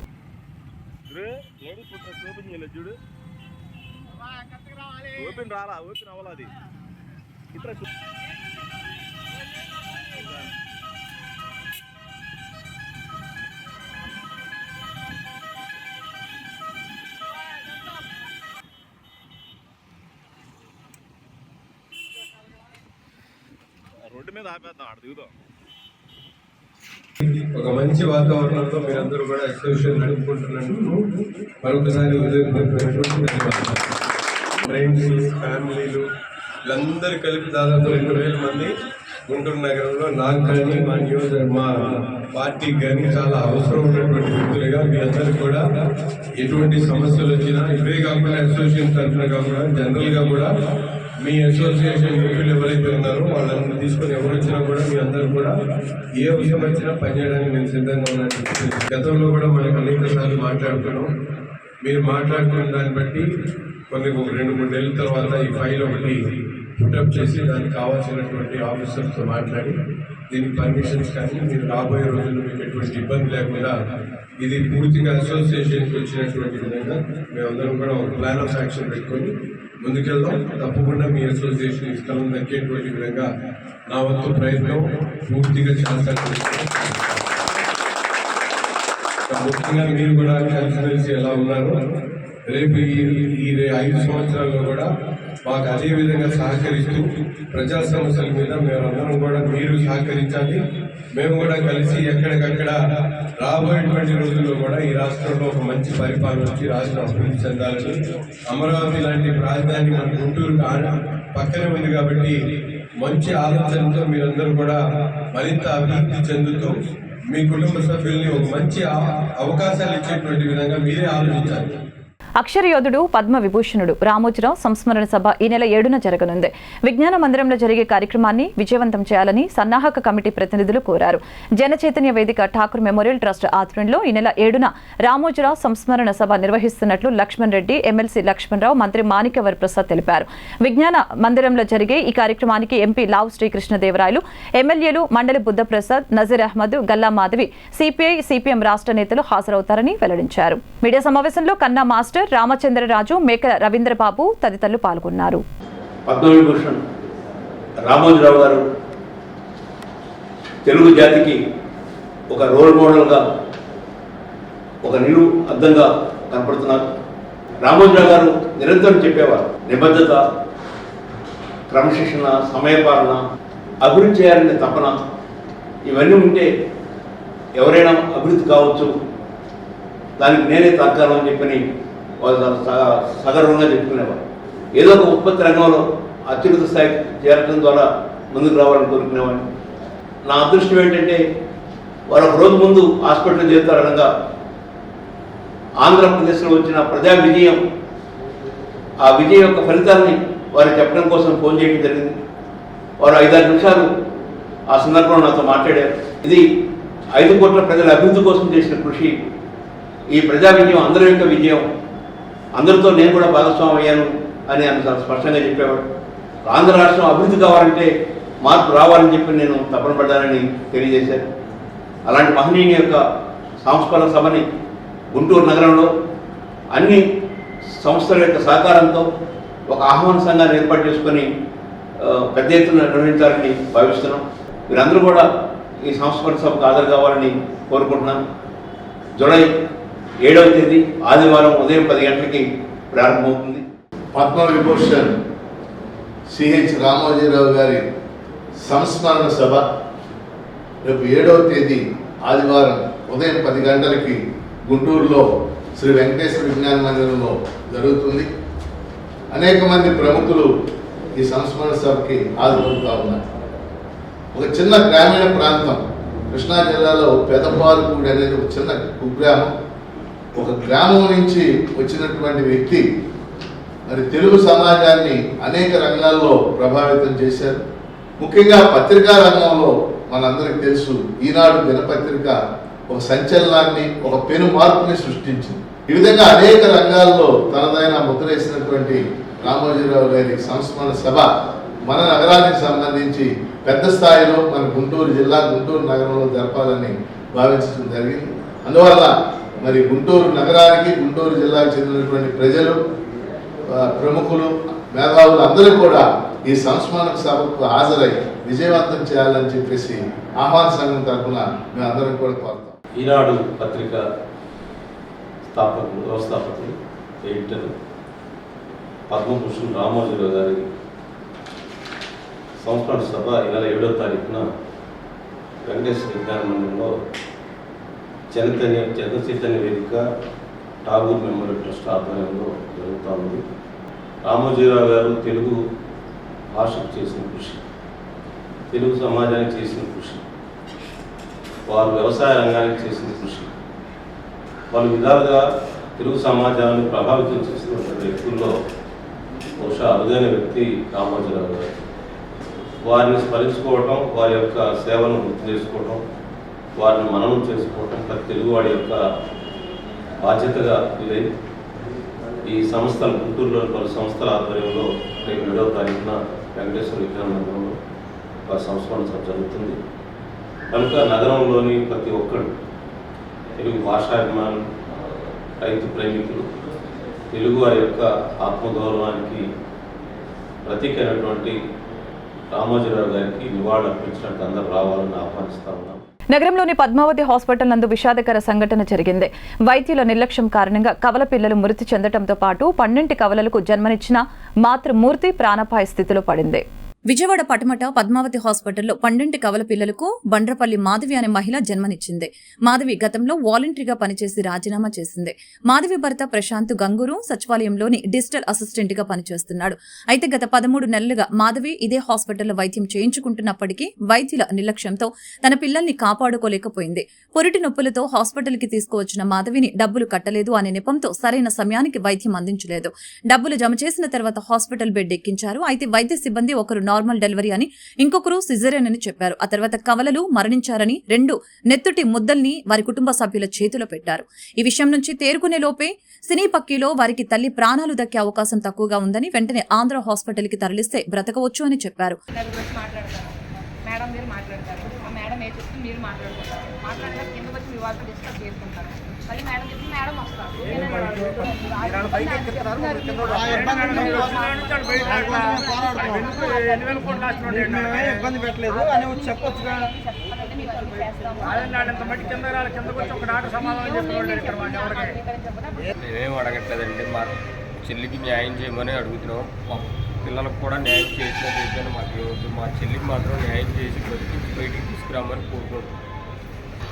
రోడ్డు మీద ఆపేద్దాం, ఆడ దిగుదాం. ఒక మంచి వాతావరణంలో మీరందరూ కూడా అసోసియేషన్ నడుపుకుంటున్నట్టు మరొకసారి ఫ్రెండ్స్, ఫ్యామిలీలు వీళ్ళందరూ కలిపి దాదాపు 2,000 మంది గుంటూరు నగరంలో నాకు కానీ మా పార్టీకి కానీ చాలా అవసరం ఉన్నటువంటి వ్యక్తులుగా మీ అందరూ కూడా ఎటువంటి సమస్యలు వచ్చినా ఇవే కాకుండా అసోసియేషన్ తరఫున కాకుండా జనరల్గా కూడా మీ అసోసియేషన్ వ్యక్తులు ఎవరైతే ఉన్నారో వాళ్ళని తీసుకొని ఎవరు వచ్చినా కూడా మీ అందరూ కూడా ఏ విషయం వచ్చినా పనిచేయడానికి నేను సిద్ధంగా ఉన్నాను. గతంలో కూడా మనకు అనేక సార్లు మాట్లాడుకున్నాం. మీరు మాట్లాడుకున్న దాన్ని బట్టి కొన్ని 2-3 నెలల తర్వాత ఈ ఫైల్ ఒకటి పుటప్ చేసి దానికి కావాల్సినటువంటి ఆఫీసర్స్తో మాట్లాడి దీనికి పర్మిషన్స్ కానీ మీరు రాబోయే రోజుల్లో మీకు ఎటువంటి ఇబ్బంది లేకుండా ఇది పూర్తిగా అసోసియేషన్కి వచ్చినటువంటి విధంగా మేమందరం కూడా ఒక ప్లాన్ ఆఫ్ యాక్షన్ పెట్టుకొని ముందుకెళ్దాం. తప్పకుండా మీ అసోసియేషన్ స్థలం దక్కేటువంటి విధంగా నా వంతు ప్రయత్నం పూర్తిగా చేస్తాను. ముఖ్యంగా మీరు కూడా కలిసిమెలిసి ఎలా ఉన్నారు, రేపు ఈ 5 సంవత్సరాల్లో కూడా మాకు అదే విధంగా సహకరిస్తూ ప్రజా సమస్యల మీద మేమందరం కూడా మీరు సహకరించాలి. మేము కూడా కలిసి ఎక్కడికక్కడ రాబోయేటువంటి రోజుల్లో కూడా ఈ రాష్ట్రంలో ఒక మంచి పరిపాలన వచ్చి రాష్ట్రం అభివృద్ధి చెందాలని, అమరావతి లాంటి రాజధాని మన గుంటూరు పక్కనే ఉంది కాబట్టి మంచి ఆలోచనతో మీరందరూ కూడా మరింత అభివృద్ధి చెందుతూ మీ కుటుంబ సభ్యుల్ని ఒక మంచి అవకాశాలు ఇచ్చేటువంటి విధంగా మీరే ఆలోచించాలి. అక్షర యోధుడు పద్మ విభూషణుడు రామోజీరావు సంస్మరణ సభ ఈ నెల 7న జరగనుంది. విజ్ఞాన మందిరంలో జరిగే కార్యక్రమాన్ని విజయవంతం చేయాలని సన్నాహక కమిటీ ప్రతినిధులు కోరారు. జనచైతన్య వేదిక ఠాకూర్ మెమోరియల్ ట్రస్ట్ ఆధ్వర్యంలో ఈ నెల 7న రామోజీరావు సంస్మరణ సభ నిర్వహిస్తున్నట్లు లక్ష్మణ్ రెడ్డి, ఎమ్మెల్సీ లక్ష్మణరావు, మంత్రి మాణిక్యవర్ ప్రసాద్ తెలిపారు. విజ్ఞాన మందిరంలో జరిగే ఈ కార్యక్రమానికి ఎంపీ లావు శ్రీకృష్ణదేవరాయలు, ఎమ్మెల్యేలు మండలి బుద్ధప్రసాద్, నజీర్ అహ్మద్, గల్లా మాధవి, సిపిఐ, సిపిఎం రాష్ట్ర నేతలు హాజరవుతారని వెల్లడించారు. మీడియా సమావేశంలో కన్నా మాస్టర్, రామచంద్రరాజు, మేకల రవీంద్రబాబు తదితరులు పాల్గొన్నారు. పద్మవిభూషణ్ రామోజీరావు గారు తెలుగు జాతికి ఒక రోల్ మోడల్గా, ఒక నిలువు అద్దంగా కనపడుతున్నారు. రామోజీరావు గారు నిరంతరం చెప్పేవారు, నిబద్ధత, క్రమశిక్షణ, సమయపాలన, అభివృద్ధి చేయాలనే తపన, ఇవన్నీ ఉంటే ఎవరైనా అభివృద్ధి కావచ్చు, దానికి నేనే తాత్కాలం అని చెప్పని వాళ్ళు సగర్వంగా చెప్పుకునేవారు. ఏదో ఒక ఉత్పత్తి రంగంలో అత్యున్నత స్థాయికి చేరడం ద్వారా ముందుకు రావాలని కోరుకునేవాడిని. నా అదృష్టం ఏంటంటే వారు ఒక రోజు ముందు హాస్పిటల్ చేరుతారనగా ఆంధ్రప్రదేశ్లో వచ్చిన ప్రజా విజయం, ఆ విజయం యొక్క ఫలితాలని వారికి చెప్పడం కోసం ఫోన్ చేయడం జరిగింది. వారు 5-6 నిమిషాలు ఆ సందర్భంలో నాతో మాట్లాడారు. ఇది 5 కోట్ల ప్రజల అభివృద్ధి కోసం చేసిన కృషి, ఈ ప్రజా విజయం అందరి యొక్క విజయం, అందరితో నేను కూడా భాగస్వామి అయ్యాను అని ఆయన చాలా స్పష్టంగా చెప్పేవాడు. ఆంధ్ర రాష్ట్రం అభివృద్ధి కావాలంటే మార్పు రావాలని చెప్పి నేను తపన పడ్డానని తెలియజేశాను. అలాంటి మహనీయుని యొక్క సంస్మరణ సభని గుంటూరు నగరంలో అన్ని సంస్థల యొక్క సహకారంతో ఒక ఆహ్వాన సంఘాన్ని ఏర్పాటు చేసుకొని పెద్ద ఎత్తున నిర్వహించాలని భావిస్తున్నాం. మీరందరూ కూడా ఈ సంస్మరణ సభకు హాజరు కావాలని కోరుకుంటున్నాను. జూలై 7వ తేదీ ఆదివారం ఉదయం 10 గంటలకి ప్రారంభమవుతుంది. పద్మవిభూషణ్ సిహెచ్ రామోజీరావు గారి సంస్మరణ సభ రేపు 7వ తేదీ ఆదివారం ఉదయం 10 గంటలకి గుంటూరులో శ్రీ వెంకటేశ్వర విజ్ఞాన మందిరంలో జరుగుతుంది. అనేక మంది ప్రముఖులు ఈ సంస్మరణ సభకి హాజరవుతూ ఉన్నారు. ఒక చిన్న గ్రామీణ ప్రాంతం కృష్ణా జిల్లాలో పెదపాలపూడి అనేది ఒక చిన్న కుగ్రామం. ఒక గ్రామం నుంచి వచ్చినటువంటి వ్యక్తి మరి తెలుగు సమాజాన్ని అనేక రంగాల్లో ప్రభావితం చేశారు. ముఖ్యంగా పత్రికా రంగంలో మనందరికీ తెలుసు, ఈనాడు దినపత్రిక ఒక సంచలనాన్ని, ఒక పెను మార్పుని సృష్టించింది. ఈ విధంగా అనేక రంగాల్లో తనదైన ముద్ర వేసినటువంటి రామోజీరావు గారి సంస్మరణ సభ మన నగరానికి సంబంధించి పెద్ద స్థాయిలో మన గుంటూరు జిల్లా, గుంటూరు నగరంలో జరపాలని భావించడం జరిగింది. అందువల్ల మరి గుంటూరు నగరానికి, గుంటూరు జిల్లాకు చెందినటువంటి ప్రజలు, ప్రముఖులు, మేధావులు అందరూ కూడా ఈ సంస్మరణ సభకు హాజరై విజయవంతం చేయాలని చెప్పేసి ఆహ్వాన సంఘం తరఫున మేమందరం కూడా కోరుతాం. ఈనాడు పత్రిక వ్యవస్థాపకులు, ఎడిటర్ పద్మభూషణ్ రామోజీరావు గారి సంస్మరణ సభ ఈ నెల 7వ తారీఖున వెంకటేశ్వర విజ్ఞాన మందిరంలో జనచైతన్య వేదిక ఠాకూర్ మెమోరియల్ ట్రస్ట్ ఆధ్వర్యంలో జరుగుతూ ఉంది. రామోజీరావు గారు తెలుగు భాషకు చేసిన కృషి, తెలుగు సమాజానికి చేసిన కృషి, వారు వ్యవసాయ రంగానికి చేసిన కృషి, పలు విధాలుగా తెలుగు సమాజాన్ని ప్రభావితం చేసినటువంటి వ్యక్తుల్లో బహుశా అరుదైన వ్యక్తి రామోజీరావు గారు. వారిని స్మరించుకోవటం, వారి యొక్క సేవను గుర్తు చేసుకోవటం, వారిని మననం చేసుకోవటం ప్రతి తెలుగువాడి యొక్క బాధ్యతగా ఇదై ఈ సంస్థలు, గుంటూరులోని పలు సంస్థల ఆధ్వర్యంలో రేపు 7వ తారీఖున వెంకటేశ్వర విజ్ఞాన మందిరంలో ఒక సంస్మరణ సభ జరుగుతుంది. కనుక నగరంలోని ప్రతి ఒక్కరు తెలుగు భాషాభిమానులు, రైతు ప్రేమికులు, తెలుగు వారి యొక్క ఆత్మగౌరవానికి ప్రతీకైనటువంటి రామోజీరావు గారికి నివాళులు అర్పించడానికి అందరూ రావాలని ఆహ్వానిస్తా ఉన్నాం. నగరంలోని పద్మావతి హాస్పిటల్ నందు విషాదకర సంఘటన జరిగింది. వైద్యుల నిర్లక్ష్యం కారణంగా కవల పిల్లలు మృతి చెందడంతో పాటు 12 కవలలకు జన్మనిచ్చిన మాతృమూర్తి ప్రాణాపాయ స్థితిలో పడింది. విజయవాడ పటమట పద్మావతి హాస్పిటల్లో 12 కవల పిల్లలకు బండ్రపల్లి మాధవి అనే మహిళ జన్మనిచ్చింది. మాధవి గతంలో వాలంటరీగా పనిచేసి రాజీనామా చేసింది. మాధవి భర్త ప్రశాంత్ గంగూరు సచివాలయంలోని డిజిటల్ అసిస్టెంట్ గా పనిచేస్తున్నాడు. అయితే గత 13 నెలలుగా మాధవి ఇదే హాస్పిటల్లో వైద్యం చేయించుకుంటున్నప్పటికీ వైద్యుల నిర్లక్ష్యంతో తన పిల్లల్ని కాపాడుకోలేకపోయింది. పొరిటి నొప్పులతో హాస్పిటల్కి తీసుకువచ్చిన మాధవిని డబ్బులు కట్టలేదు అనే నెపంతో సరైన సమయానికి వైద్యం అందించలేదు. డబ్బులు జమ చేసిన తర్వాత హాస్పిటల్ బెడ్ ఎక్కించారు. అయితే వైద్య సిబ్బంది ఒకరు నార్మల్ డెలివరీ అని, ఇంకొకరు సిజేరియన్ అని చెప్పారు. ఆ తర్వాత కవలలు మరణించారని 2 నెత్తుటి ముద్దల్ని వారి కుటుంబ సభ్యుల చేతిలో పెట్టారు. ఈ విషయం నుంచి తేరుకునే లోపే సినీ పక్కీలో వారికి తల్లి ప్రాణాలు దక్కే అవకాశం తక్కువగా ఉందని వెంటనే ఆంధ్ర హాస్పిటల్కి తరలిస్తే బ్రతకవచ్చు అని చెప్పారు. మేడం మీరు మాట్లాడతారు, ఆ మేడం ఏ చెప్తే మీరు మాట్లాడుకుంటారు, మాట్లాడినా కిందకు వచ్చి మీ వాళ్ళతో డిస్కస్ చేసుకుంటారు. మళ్ళీ మేడం చెప్పి మేడం వస్తారు. ఇబ్బంది పెట్టలేదు అని వచ్చి చెప్పొచ్చుగా. మేమేం అడగట్లేదండి, మా చెల్లికి న్యాయం చేయమని అడుగుతున్నాం. మా పిల్లలకు కూడా న్యాయం చేసినట్టు మాకు ఇవ్వద్దు. మా చెల్లికి మాత్రం న్యాయం చేసి బయటికి తీసుకురామని కోరుకుంటున్నాం.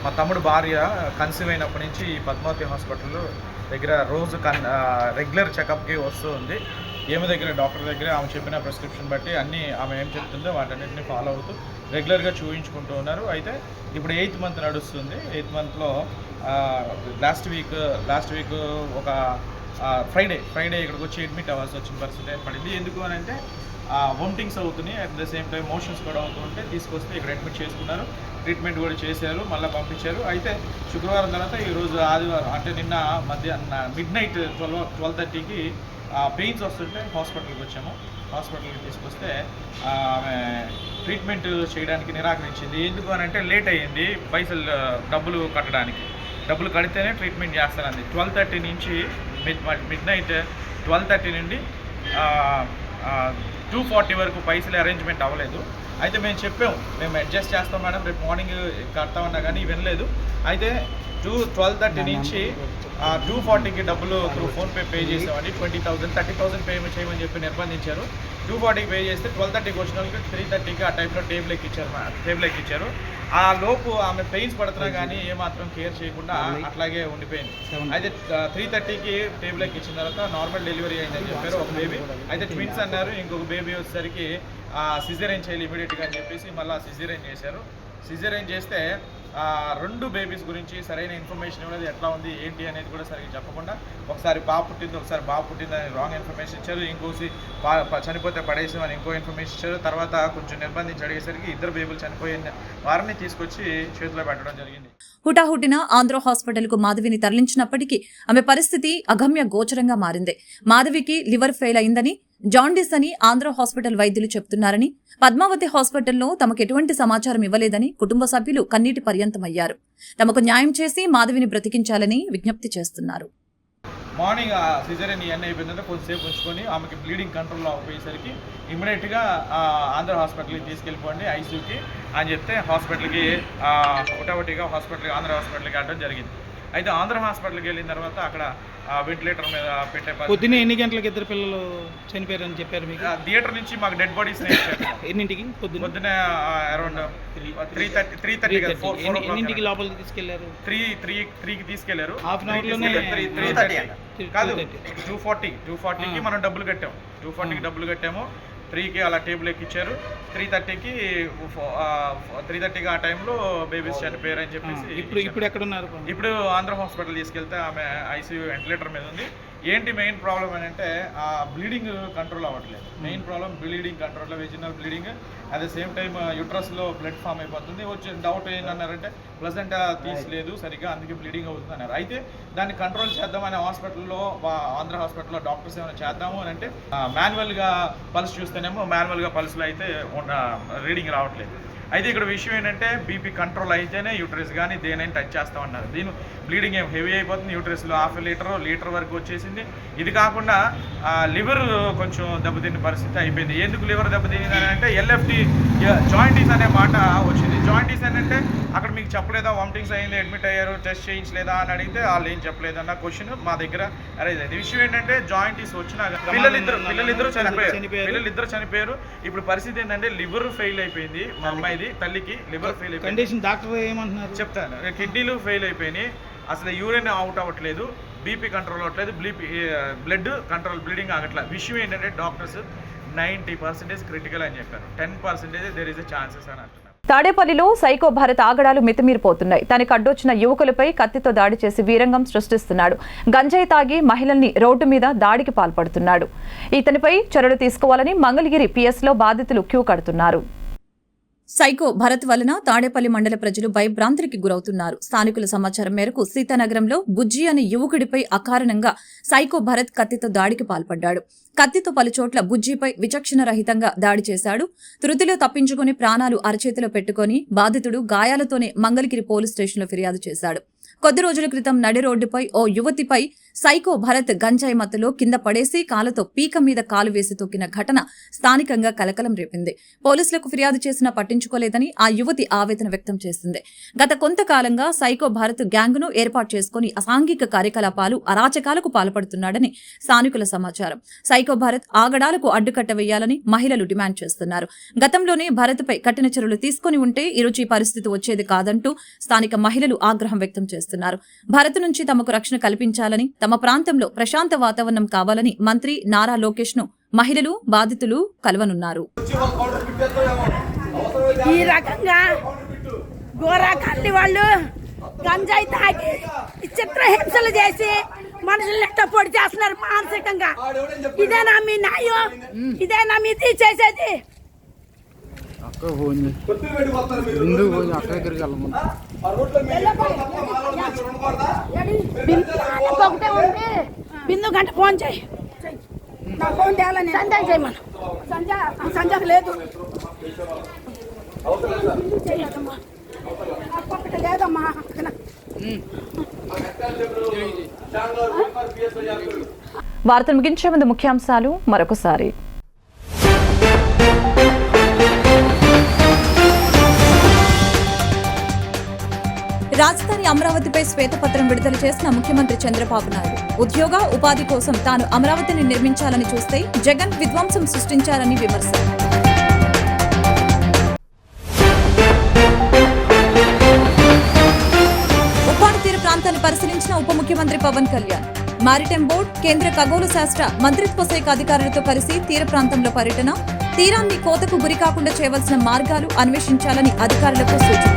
మా తమ్ముడు భార్య కన్సీవ్ అయినప్పటి నుంచి ఈ పద్మావతి హాస్పిటల్ దగ్గర రోజు రెగ్యులర్ చెకప్కి వస్తూ ఉంది. ఏమి దగ్గర డాక్టర్ దగ్గర ఆమె చెప్పిన ప్రిస్క్రిప్షన్ బట్టి అన్నీ ఆమె ఏం చెప్తుందో వాటన్నిటిని ఫాలో అవుతూ రెగ్యులర్గా చూయించుకుంటూ ఉన్నారు. అయితే ఇప్పుడు 8th మంత్ నడుస్తుంది. 8th మంత్లో లాస్ట్ వీక్ ఒక ఫ్రైడే ఇక్కడికి వచ్చి అడ్మిట్ అవ్వాల్సి వచ్చిన పరిస్థితి ఏర్పడింది. ఎందుకు అని అంటే వామిటింగ్స్ అవుతున్నాయి, at the same time motions కూడా అవుతుంటే తీసుకొస్తే ఇక్కడ అడ్మిట్ చేసుకున్నారు. ట్రీట్మెంట్ కూడా చేశారు, మళ్ళీ పంపించారు. అయితే శుక్రవారం తర్వాత ఈరోజు ఆదివారం అంటే నిన్న midnight 12:30కి పెయిన్స్ వస్తుంటే హాస్పిటల్కి వచ్చాము. హాస్పిటల్కి తీసుకొస్తే ఆమె ట్రీట్మెంట్ చేయడానికి నిరాకరించింది. ఎందుకు అని అంటే లేట్ అయ్యింది, పైసలు డబ్బులు కట్టడానికి. డబ్బులు కడితేనే ట్రీట్మెంట్ చేస్తానంది. 12:30 నుంచి midnight 12:30 నుండి 2:40 వరకు పైసలు అరేంజ్మెంట్ అవ్వలేదు. అయితే మేము చెప్పాము, మేము అడ్జస్ట్ చేస్తాం మేడం, రేపు మార్నింగ్ కడతామన్నా కానీ వినలేదు. అయితే 12:30 నుంచి 2:40కి డబ్బులు త్రూ ఫోన్పే పే చేసామని 20,000 30,000 పే చేయమని చెప్పి నిర్బంధించారు. 2:40కి పే చేస్తే 12:30కి వచ్చిన వాళ్ళకి 3:30కి ఆ టైంలో టేబుల్ ఎక్కించారు. ఆ లోపు ఆమె పెయిన్స్ పడుతున్నా కానీ ఏమాత్రం కేర్ చేయకుండా అట్లాగే ఉండిపోయింది. అయితే 3:30కి టేబుల్ ఎక్కించిన తర్వాత నార్మల్ డెలివరీ అయిందని చెప్పారు ఒక బేబీ. అయితే ట్విన్స్ అన్నారు. ఇంకొక బేబీ వచ్చేసరికి సిజేరియన్ చేయాలి ఇమీడియట్గా అని చెప్పేసి మళ్ళీ సిజేరియన్ చేశారు. సిజేరియన్ చేస్తే 2 బేబీస్ గురించి సరైన ఇన్ఫర్మేషన్ ఇవ్వలేదు. ఎట్లా ఉంది ఏంటి అనేది కూడా సరిగ్గా చెప్పకుండా ఒకసారి పాప పుట్టింది, ఒకసారి బాబు పుట్టిందని రాంగ్ ఇన్ఫర్మేషన్ ఇచ్చారు. ఇంకోసి చనిపోతే పడేసామని ఇంకో ఇన్ఫర్మేషన్ ఇచ్చారు. తర్వాత కొంచెం నిర్బంధించి అడిగేసరికి 2 బేబీలు చనిపోయిన వారిని తీసుకొచ్చి చేతిలో పెట్టడం జరిగింది. హుటాహుటిన ఆంధ్ర హాస్పిటల్కు మాధవిని తరలించినప్పటికీ ఆమె పరిస్థితి అగమ్య గోచరంగా మారింది. మాధవికి లివర్ ఫెయిల్ అయిందని, జాండీస్ అని ఆంధ్ర హాస్పిటల్ వైద్యులు చెప్తున్నారని, పద్మావతి హాస్పిటల్లో తమకు ఎటువంటి సమాచారం ఇవ్వలేదని కుటుంబ సభ్యులు కన్నీటి పర్యంతమయ్యారు. తమకు న్యాయం చేసి మాధవిని బ్రతికించాలని విజ్ఞప్తి చేస్తున్నారు. మార్నింగ్ సిజేరియన్ ఇవన్నీ అయిపోయిందంటే కొంచెంసేపు ఉంచుకొని ఆమెకి బ్లీడింగ్ కంట్రోల్లో అయిపోయేసరికి ఇమ్మీడియట్గా ఆంధ్ర హాస్పిటల్కి తీసుకెళ్ళిపోండి ఐసీయూకి అని చెప్తే హాస్పిటల్కి ఒకటిగా ఆంధ్ర హాస్పిటల్కి వెళ్ళడం జరిగింది. అయితే ఆంధ్ర హాస్పిటల్కి వెళ్ళిన తర్వాత అక్కడ వెంటిలేటర్ మీద పెట్టే పొద్దున్నే ఎన్ని గంటలకు 2 పిల్లలు చనిపోయారని చెప్పారు మీకు? థియేటర్ నుంచి మాకు డెడ్ బాడీస్ ఎన్నింటికి? పొద్దున్నే అరౌండ్ 3:30 ఎన్నింటికి లోపలికి తీసుకెళ్లారు? 3కి తీసుకెళ్లారు. హాఫ్ అన్ అవర్లోనే 3:30 కాదు, 2:40కి మనం డబ్బులు కట్టాము. 2:40కి డబ్బులు కట్టాము. 3కి అలా టేబుల్ ఎక్కిచ్చారు. 3:30కి ఆ టైంలో బేబీస్ చనిపోయారని చెప్పేసి ఇప్పుడు ఎక్కడ ఉన్నారు? ఇప్పుడు ఆంధ్ర హాస్పిటల్ తీసుకెళ్తే ఆమె ఐసీయూ వెంటిలేటర్ మీద ఉంది. ఏంటి మెయిన్ ప్రాబ్లం అని అంటే ఆ బ్లీడింగ్ కంట్రోల్ అవ్వట్లేదు. Main problem bleeding control, vaginal bleeding. At the same time యూట్రస్లో బ్లడ్ ఫామ్ అయిపోతుంది. వచ్చి డౌట్ ఏంటన్నారంటే ప్లజెంటా తీసలేదు సరిగ్గా, అందుకే బ్లీడింగ్ అవుతుంది అన్నారు. అయితే దాన్ని కంట్రోల్ చేద్దామని హాస్పిటల్లో ఆంధ్ర హాస్పిటల్లో డాక్టర్స్ ఏమైనా చేద్దాము అని అంటే మాన్యువల్గా పల్స్ చూస్తేనేమో మాన్యువల్గా పల్స్లో అయితే రీడింగ్ రావట్లేదు. అయితే ఇక్కడ విషయం ఏంటంటే బీపీ కంట్రోల్ అయితేనే యూట్రస్ కానీ దేనైనా టచ్ చేస్తామన్నారు. దీని బ్లీడింగ్ ఏం హెవీ అయిపోతుంది. యూట్రస్లో 1/2 లీటర్ వరకు వచ్చేసింది. ఇది కాకుండా లివర్ కొంచెం దెబ్బతిన్న పరిస్థితి అయిపోయింది. ఎందుకు లివర్ దెబ్బతింది అని అంటే LFT జాయింటీస్ అనే మాట వచ్చింది. జాయింటీస్ ఏంటంటే అక్కడ మీకు చెప్పలేదా వామిటింగ్స్ అయింది, అడ్మిట్ అయ్యారు, టెస్ట్ చేయించలేదా అని అడిగితే వాళ్ళు ఏం చెప్పలేదన్న క్వశ్చన్ మా దగ్గర అరైజ్ అయింది. విషయం ఏంటంటే జాయింటీస్ వచ్చినా పిల్లలిద్దరూ చనిపోయారు. ఇప్పుడు పరిస్థితి ఏంటంటే లివర్ ఫెయిల్ అయిపోయింది మా అమ్మాయిది, తల్లికి లివర్ ఫెయిల్ అయిపోయింది. కండిషన్ డాక్టర్ ఏమంటున్నారు చెప్తాను, కిడ్నీలు ఫెయిల్ అయిపోయినాయి, అసలు యూరిన్ అవుట్ అవ్వట్లేదు, బీపీ కంట్రోల్ అవ్వట్లేదు, బ్లడ్ కంట్రోల్, బ్లీడింగ్ ఆగట్లేదు. విషయం ఏంటంటే డాక్టర్స్ 90% క్రిటికల్ అని చెప్పారు, 10% దేర్ ఇస్ ఎ ఛాన్సెస్ అని అంటున్నారు. తాడేపల్లిలో సైకో భారత్ ఆగడాలు మితిమీరిపోతున్నాయి. తనకు అడ్డొచ్చిన యువకులపై కత్తితో దాడి చేసి వీరంగం సృష్టిస్తున్నాడు. గంజాయి తాగి మహిళల్ని రోడ్డు మీద దాడికి పాల్పడుతున్నాడు. ఇతనిపై చర్యలు తీసుకోవాలని మంగళగిరి పిఎస్లో బాధితులు క్యూ కడుతున్నారు. సైకో భరత్ వలన తాడేపల్లి మండల ప్రజలు భయభ్రాంతులకి గురవుతున్నారు. స్థానికుల సమాచారం మేరకు సీతానగరంలో బుజ్జి అనే యువకుడిపై అకారణంగా సైకో భరత్ కత్తితో దాడికి పాల్పడ్డాడు. కత్తితో పలుచోట్ల బుజ్జిపై విచక్షణ రహితంగా దాడి చేశాడు. తృతిలో తప్పించుకుని ప్రాణాలు అరచేతిలో పెట్టుకుని బాధితుడు గాయాలతోనే మంగళగిరి పోలీస్ స్టేషన్లో ఫిర్యాదు చేశాడు. కొద్ది రోజుల క్రితం నడి రోడ్డుపై ఓ యువతిపై సైకో భరత్ గంజాయి మత్తులో కింద పడేసి కాలుతో పీక మీద కాలు వేసి తొక్కిన ఘటన స్థానికంగా కలకలం రేపింది. పోలీసులకు ఫిర్యాదు చేసినా పట్టించుకోలేదని ఆ యువతి ఆవేదన వ్యక్తం చేసింది. గత కొంతకాలంగా సైకో భరత్ గ్యాంగ్ను ఏర్పాటు చేసుకుని అసాంఘిక కార్యకలాపాలు, అరాచకాలకు పాల్పడుతున్నాడని స్థానికుల సమాచారం. సైకో భరత్ ఆగడాలకు అడ్డుకట్ట వేయాలని మహిళలు డిమాండ్ చేస్తున్నారు. గతంలోనే భరత్పై కఠిన చర్యలు తీసుకుని ఉంటే ఈరోజు ఈ పరిస్థితి వచ్చేది కాదంటూ స్థానిక మహిళలు ఆగ్రహం వ్యక్తం చేస్తున్నారు. భరత్ నుంచి తమకు రక్షణ కల్పించాలని, తమ ప్రాంతంలో ప్రశాంత వాతావరణం కావాలని మంత్రి నారా లోకేష్ ను మహిళలు, బాధితులు కలవనున్నారు. ఈ రకంగా గోరాకల్లి వాళ్ళు గంజాయి తాగి చిత్రహింసలు చేసి మనుషులు ఎట్ట పొడి చేస్తున్నారు మానసికంగా. ఇదేనా మీ న్యాయం? ఇదేనా మీది చేసేది? బిందు గంట ఫోన్ చేయి, నా ఫోన్ చేయాలని సంజయ్ చేయమను. సంజయ్ లేదు, లేదమ్మా. వార్తలు ముగించే ముందు ముఖ్యాంశాలు మరొకసారి. రాజధాని అమరావతిపై శ్వేతపత్రం విడుదల చేసిన ముఖ్యమంత్రి చంద్రబాబు నాయుడు. ఉద్యోగ, ఉపాధి కోసం తాను అమరావతిని నిర్మించాలని చూస్తే జగన్ విధ్వంసం సృష్టించారని విమర్శ. ఉప్పాడ తీర ప్రాంతాన్ని పరిశీలించిన ఉప ముఖ్యమంత్రి పవన్ కళ్యాణ్. మారిటైమ్ బోర్డు, కేంద్ర ఖగోళ శాస్త్ర మంత్రిత్వ శాఖ అధికారులతో కలిసి తీర ప్రాంతంలో పర్యటన. తీరాన్ని కోతకు గురికాకుండా చేయవలసిన మార్గాలు అన్వేషించాలని అధికారులకు సూచన.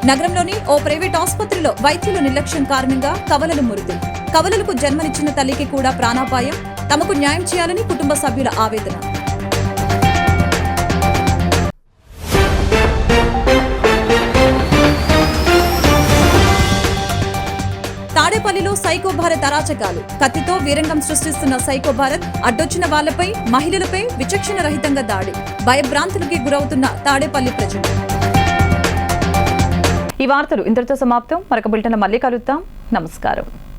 నగరంలోని ఓ ప్రైవేట్ ఆసుపత్రిలో వైద్యుల నిర్లక్ష్యం కారణంగా కవలలు మృతి. కవలలకు జన్మనిచ్చిన తల్లికి కూడా ప్రాణాపాయం. తమకు న్యాయం చేయాలని కుటుంబ సభ్యుల ఆవేదన. తాడేపల్లిలో సైకో భారత్ అరాచకాలు. కత్తితో వీరంగం సృష్టిస్తున్న సైకో భారత్ అడ్డొచ్చిన వాళ్లపై, మహిళలపై విచక్షణ రహితంగా దాడి. భయభ్రాంతులకి గురవుతున్న తాడేపల్లి ప్రజలు. ఈ వార్తలు ఇంతటితో సమాప్తం. మరొక బులెటిన్లో మళ్ళీ కలుద్దాం. నమస్కారం.